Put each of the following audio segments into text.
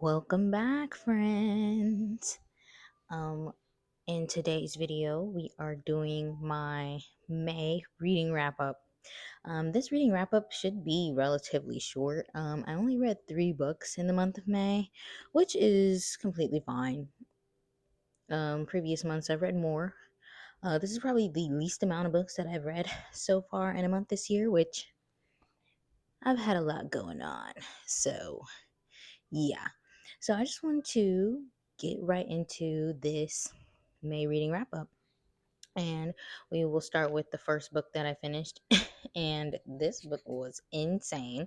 Welcome back, friends. Um, in today's video, we are doing my May reading wrap up. This reading wrap up should be relatively short. I only read 3 books in the month of May, which is completely fine. Previous months I've read more. This is probably the least amount of books that I've read so far in a month this year, which I've had a lot going on. So, yeah. So I just want to get right into this May reading wrap up. And we will start with the first book that I finished. And this book was insane.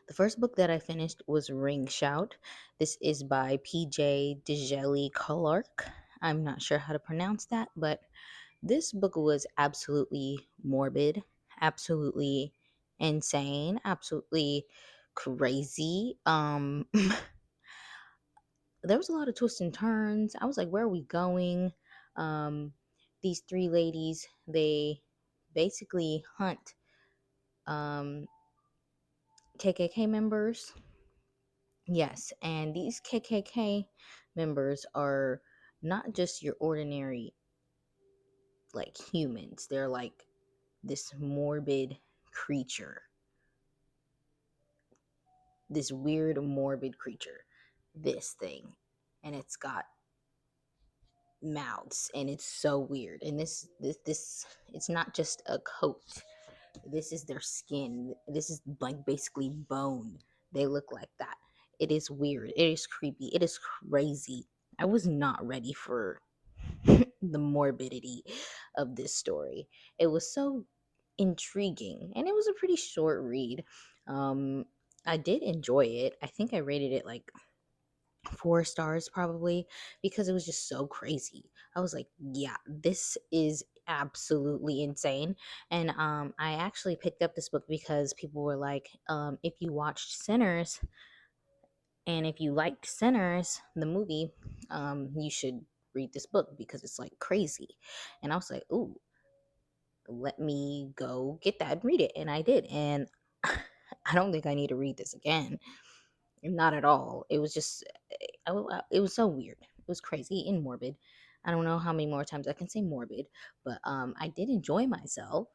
The first book that I finished was Ring Shout. This is by PJ DeJelly Clark. I'm not sure how to pronounce that, but this book was absolutely morbid, absolutely insane, absolutely crazy. There was a lot of twists and turns. I was like, where are we going? Um, these three ladies, they basically hunt KKK members. Yes, and these KKK members are not just your ordinary like humans. They're like this morbid creature, this weird morbid creature, this thing, and it's got mouths and it's so weird. And this it's not just a coat, this is their skin, this is like basically bone. They look like that. It is weird, it is creepy, it is crazy. I was not ready for the morbidity of this story. It was so intriguing and it was a pretty short read. um I did enjoy it. I think I rated it like 4 stars probably, because it was just so crazy. I was like, yeah, this is absolutely insane. And I actually picked up this book because people were like, if you watched Sinners and if you liked Sinners the movie, you should read this book because it's like crazy. And I was like, ooh, let me go get that and read it. And I did. And I don't think I need to read this again. Not at all. It was just, it was so weird. It was crazy and morbid. I don't know how many more times I can say morbid, but I did enjoy myself.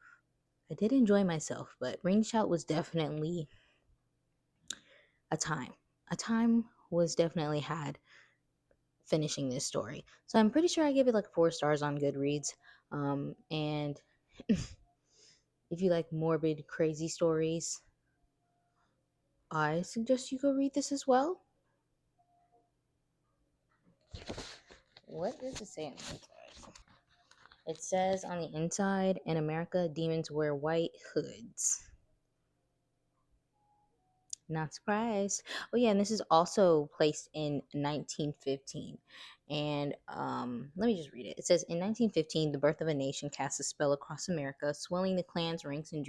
I did enjoy myself, but Ring Shout was definitely a time. A time was definitely had finishing this story. So I'm pretty sure I gave it like 4 stars on GoodReads. And if you like morbid, crazy stories, I suggest you go read this as well. What does it say on the inside? It says on the inside, in America, demons wear white hoods. Not surprised. Oh yeah, and this is also placed in 1915. And let me just read it. It says, in 1915, the birth of a nation cast a spell across America, swelling the clan's ranks and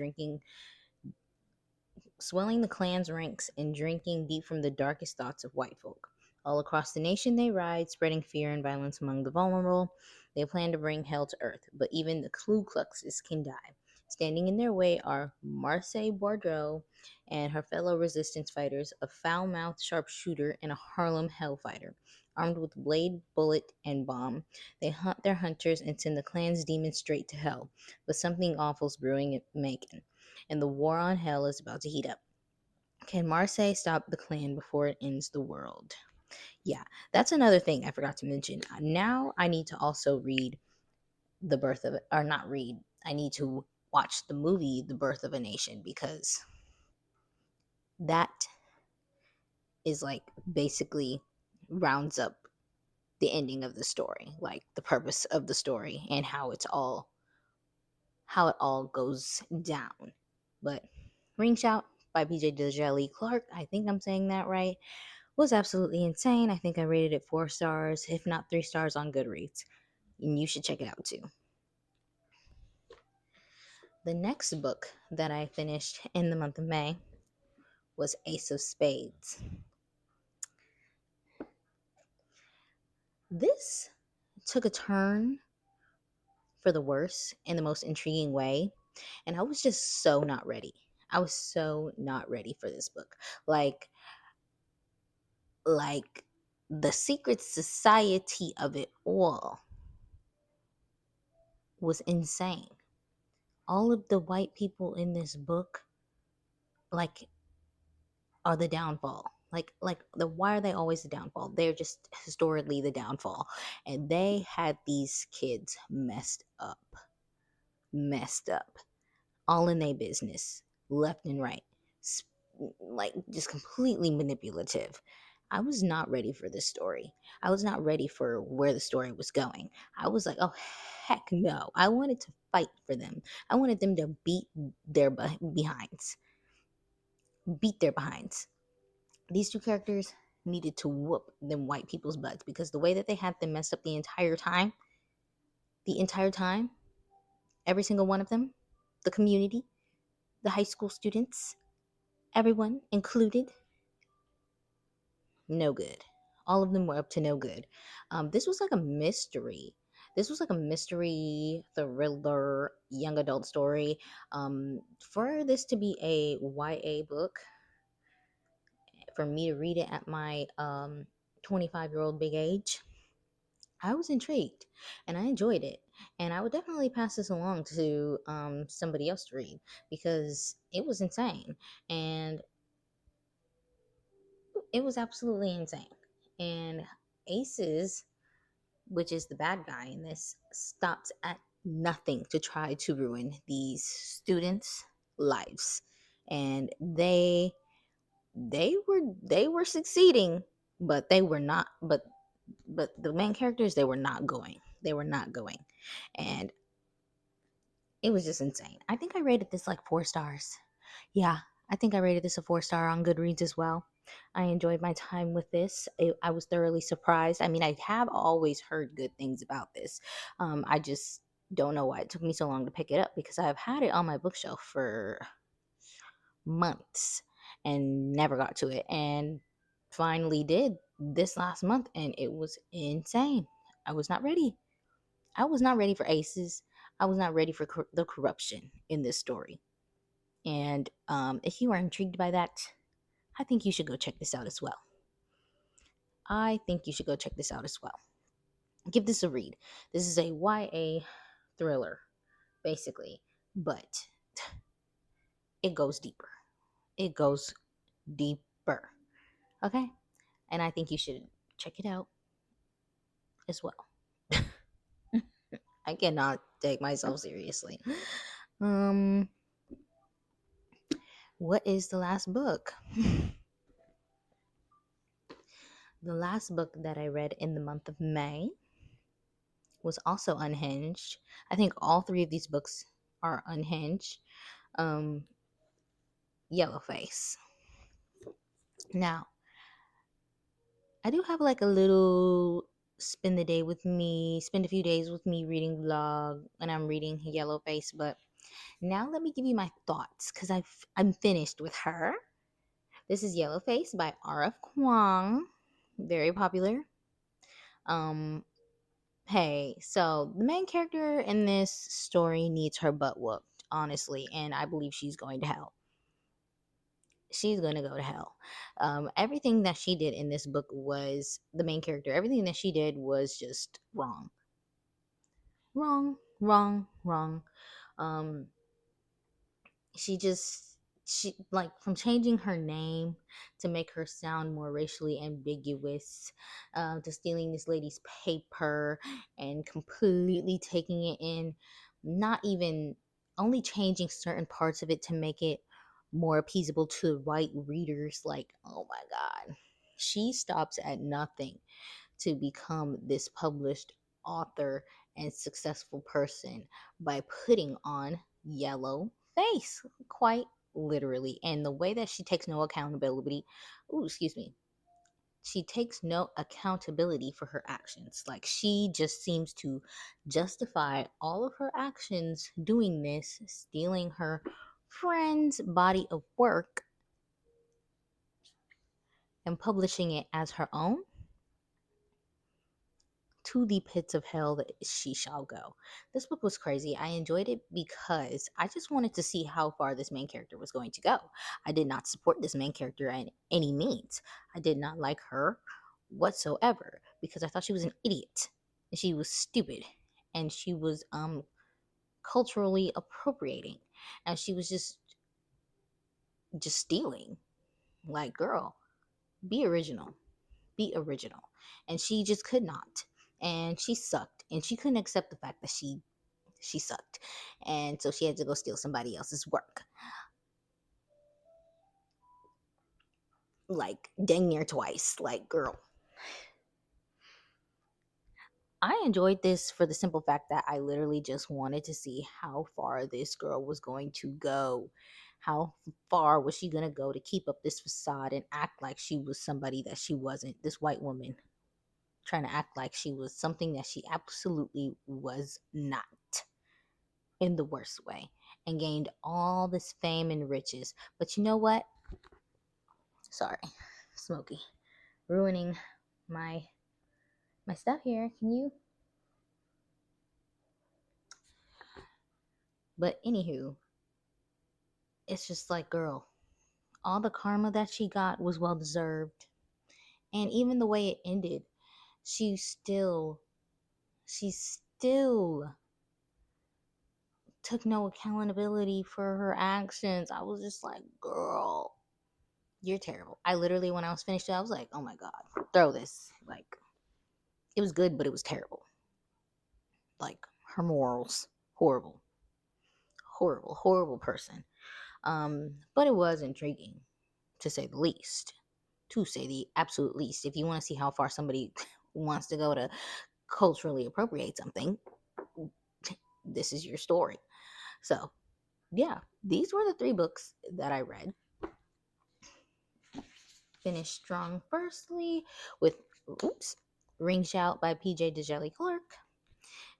drinking deep from the darkest thoughts of white folk. All across the nation they ride, spreading fear and violence among the vulnerable. They plan to bring hell to earth, but even the Ku Kluxes can die. Standing in their way are Marseille Bordeaux and her fellow resistance fighters, a foul-mouthed sharpshooter and a Harlem hellfighter. Armed with blade, bullet, and bomb, they hunt their hunters and send the clan's demons straight to hell. But something awful's brewing in Macon, and the war on hell is about to heat up. Can Marseille stop the clan before it ends the world? Yeah, that's another thing I forgot to mention. Now I need to also read The Birth of, or not read, I need to watch the movie The Birth of a Nation, because that is like basically rounds up the ending of the story, like the purpose of the story and how it all goes down. But Ring Shout by PJ DeJelly Clark, I think I'm saying that right, was absolutely insane. I think I rated it 4 stars, if not 3 stars on Goodreads. And you should check it out too. The next book that I finished in the month of May was Ace of Spades. This took a turn for the worse in the most intriguing way. And I was just so not ready. I was so not ready for this book. Like, Like, the secret society of it all was insane. All of the white people in this book, like, are the downfall. Like the why are they always the downfall? They're just historically the downfall. And they had these kids messed up, all in their business, left and right, like just completely manipulative. I was not ready for this story. I was not ready for where the story was going. I was like, oh, heck no. I wanted to fight for them. I wanted them to their behinds, beat their behinds. These two characters needed to whoop them white people's butts because the way that they had them messed up the entire time, every single one of them, the community, the high school students, everyone included, no good. All of them were up to no good. This was like a mystery. This was like a mystery thriller young adult story. For this to be a YA book, for me to read it at my 25-year-old big age, I was intrigued and I enjoyed it. And I would definitely pass this along to somebody else to read because it was insane. And it was absolutely insane. And Aces, which is the bad guy in this, stopped at nothing to try to ruin these students' lives. And they were succeeding, but they were not but the main characters, they were not going, and it was just insane. I think I rated this like 4 stars. Yeah, I think I rated this a 4 star on Goodreads as well. I enjoyed my time with this. I was thoroughly surprised. I mean, I have always heard good things about this. I just don't know why it took me so long to pick it up because I've had it on my bookshelf for months and never got to it, and finally did this last month, and it was insane. I was not ready. I was not ready for Aces. I was not ready for the corruption in this story. And if you are intrigued by that, I think you should go check this out as well. I think you should go check this out as well. Give this a read. This is a YA thriller, basically, but it goes deeper. It goes deeper. Okay? And I think you should check it out as well. I cannot take myself seriously. Um, what is the last book? The last book that I read in the month of May was also unhinged. I think all three of these books are unhinged. Um, Yellowface. Now, I do have like a little spend a few days with me reading vlog, and I'm reading Yellowface. But now let me give you my thoughts because I'm finished with her. This is Yellowface by R.F. Kuang, very popular. Um, Hey, so the main character in this story needs her butt whooped, honestly, and I believe she's going to hell. She's going to go to hell. Everything that she did in this book was the main character. Everything that she did was just wrong, wrong, wrong, wrong. Um, she like from changing her name to make her sound more racially ambiguous, to stealing this lady's paper and completely taking it in, not even only changing certain parts of it to make it more appeasable to white readers. Like, oh my god, she stops at nothing to become this published author and successful person by putting on yellow face, quite literally. And the way that she takes no accountability, ooh, excuse me, she takes no accountability for her actions. Like, she just seems to justify all of her actions doing this, stealing her friend's body of work and publishing it as her own, to the pits of hell that she shall go. This book was crazy. I enjoyed it because I just wanted to see how far this main character was going to go. I did not support this main character in any means. I did not like her whatsoever because I thought she was an idiot and she was stupid and she was culturally appropriating and she was just stealing. Like, girl, be original. Be original. And she just could not. And she sucked. And she couldn't accept the fact that she sucked. And so she had to go steal somebody else's work. Like, dang near twice. Like, girl. I enjoyed this for the simple fact that I literally just wanted to see how far this girl was going to go. How far was she going to go to keep up this facade and act like she was somebody that she wasn't? This white woman trying to act like she was something that she absolutely was not, in the worst way, and gained all this fame and riches. But you know what? Sorry, Smokey, ruining my stuff here. Can you? But anywho, it's just like, girl, all the karma that she got was well deserved. And even the way it ended, she still took no accountability for her actions. I was just like, girl, you're terrible. I literally, when I was finished, I was like, oh my God, throw this. Like, it was good, but it was terrible. Like, her morals, horrible, horrible, horrible person. But it was intriguing, to say the least. To say the absolute least. If you want to see how far somebody wants to go to culturally appropriate something, this is your story. So, yeah, these were the 3 books that I read. Finished strong firstly with Ring Shout by PJ DeJelly Clark.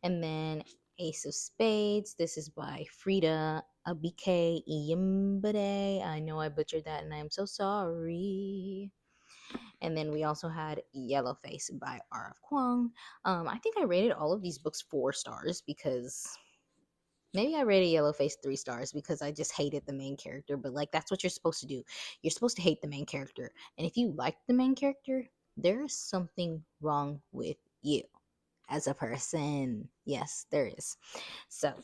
And then Ace of Spades. This is by Frida Abike Iyembade. I know I butchered that and I am so sorry. And then we also had Yellowface by R.F. Kuang. I think I rated all of these books 4 stars because maybe I rated Yellowface 3 stars because I just hated the main character. But like, that's what you're supposed to do. You're supposed to hate the main character. And if you like the main character, there is something wrong with you as a person. Yes, there is. So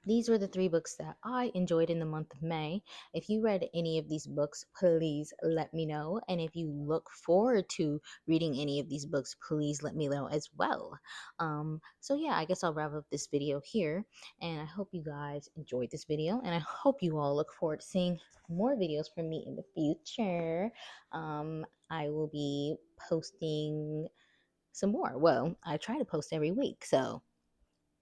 these were the 3 books that I enjoyed in the month of May. If you read any of these books, please let me know. And if you look forward to reading any of these books, please let me know as well. So yeah, I guess I'll wrap up this video here. And I hope you guys enjoyed this video. And I hope you all look forward to seeing more videos from me in the future. I will be posting some more. Well, I try to post every week. So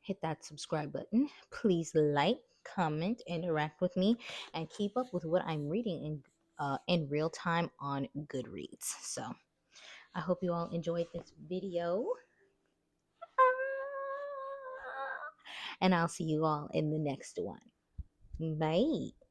hit that subscribe button. Please like, comment, interact with me, and keep up with what I'm reading in real time on GoodReads. So I hope you all enjoyed this video. And I'll see you all in the next one. Bye.